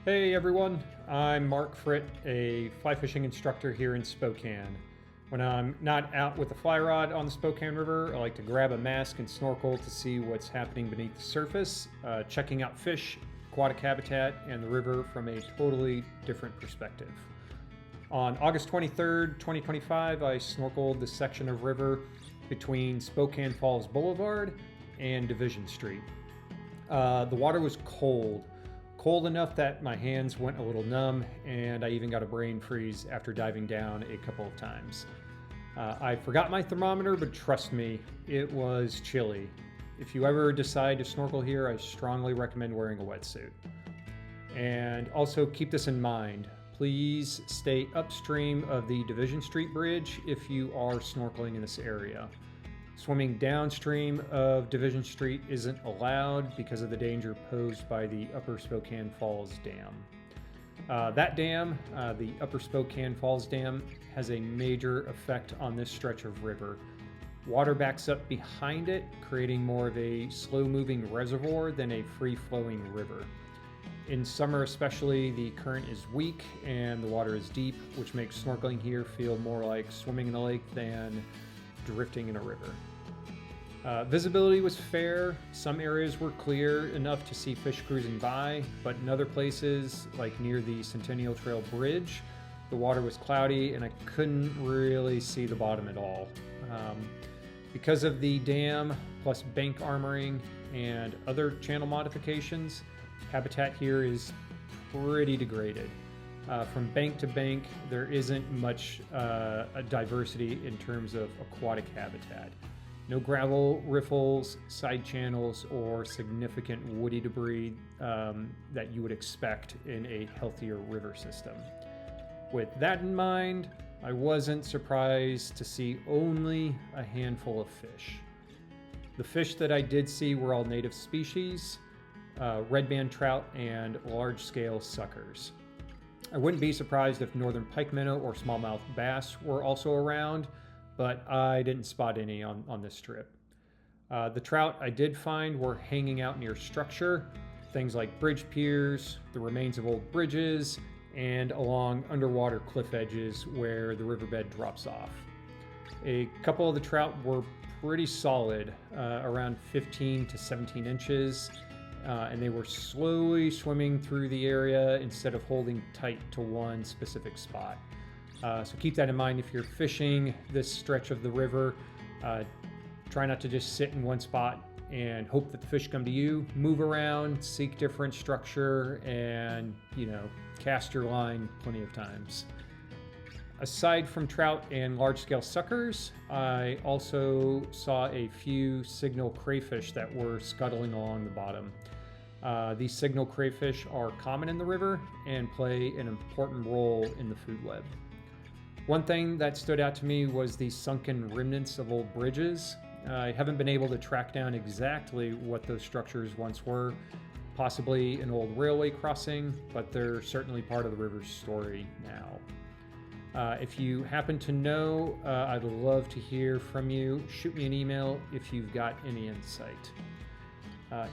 Hey everyone, I'm Marc Fryt, a fly fishing instructor here in Spokane. When I'm not out with the fly rod on the Spokane River, I like to grab a mask and snorkel to see what's happening beneath the surface, checking out fish, aquatic habitat, and the river from a totally different perspective. On August 23rd, 2025, I snorkeled the section of river between Spokane Falls Boulevard and Division Street. The water was cold enough that my hands went a little numb, and I even got a brain freeze after diving down a couple of times. I forgot my thermometer, but trust me, it was chilly. If you ever decide to snorkel here, I strongly recommend wearing a wetsuit. And also keep this in mind. Please stay upstream of the Division Street Bridge if you are snorkeling in this area. Swimming downstream of Division Street isn't allowed because of the danger posed by the Upper Spokane Falls Dam. That dam, the Upper Spokane Falls Dam, has a major effect on this stretch of river. Water backs up behind it, creating more of a slow-moving reservoir than a free-flowing river. In summer especially, the current is weak and the water is deep, which makes snorkeling here feel more like swimming in a lake than drifting in a river. Visibility was fair. Some areas were clear enough to see fish cruising by, but in other places, like near the Centennial Trail Bridge, the water was cloudy and I couldn't really see the bottom at all. Because of the dam, plus bank armoring and other channel modifications, habitat here is pretty degraded. From bank to bank, there isn't much a diversity in terms of aquatic habitat. No gravel riffles, side channels, or significant woody debris that you would expect in a healthier river system. With that in mind, I wasn't surprised to see only a handful of fish. The fish that I did see were all native species, red band trout and large-scale suckers. I wouldn't be surprised if northern pike minnow or smallmouth bass were also around, but I didn't spot any on this trip. The trout I did find were hanging out near structure, things like bridge piers, the remains of old bridges, and along underwater cliff edges where the riverbed drops off. A couple of the trout were pretty solid, around 15 to 17 inches, and they were slowly swimming through the area instead of holding tight to one specific spot. So keep that in mind if you're fishing this stretch of the river. Try not to just sit in one spot and hope that the fish come to you. Move around, seek different structure, and cast your line plenty of times. Aside from trout and large-scale suckers, I also saw a few signal crayfish that were scuttling along the bottom. These signal crayfish are common in the river and play an important role in the food web. One thing that stood out to me was the sunken remnants of old bridges. I haven't been able to track down exactly what those structures once were, possibly an old railway crossing, but they're certainly part of the river's story now. If you happen to know, I'd love to hear from you. Shoot me an email if you've got any insight.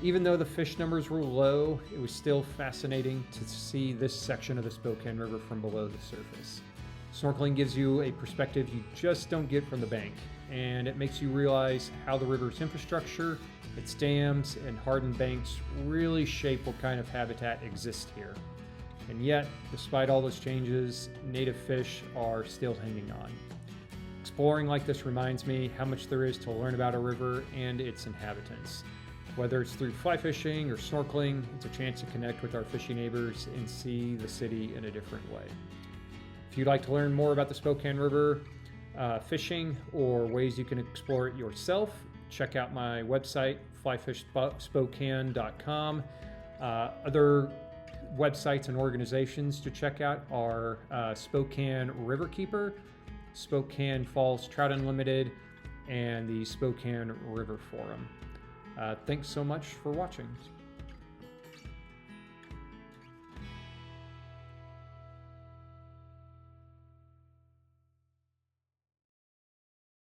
Even though the fish numbers were low, it was still fascinating to see this section of the Spokane River from below the surface. Snorkeling gives you a perspective you just don't get from the bank, and it makes you realize how the river's infrastructure, its dams, and hardened banks really shape what kind of habitat exists here. And yet, despite all those changes, native fish are still hanging on. Exploring like this reminds me how much there is to learn about a river and its inhabitants. Whether it's through fly fishing or snorkeling, it's a chance to connect with our fishing neighbors and see the city in a different way. If you'd like to learn more about the Spokane River, fishing, or ways you can explore it yourself, check out my website, flyfishspokane.com. Other websites and organizations to check out are Spokane Riverkeeper, Spokane Falls Trout Unlimited, and the Spokane River Forum. Thanks so much for watching.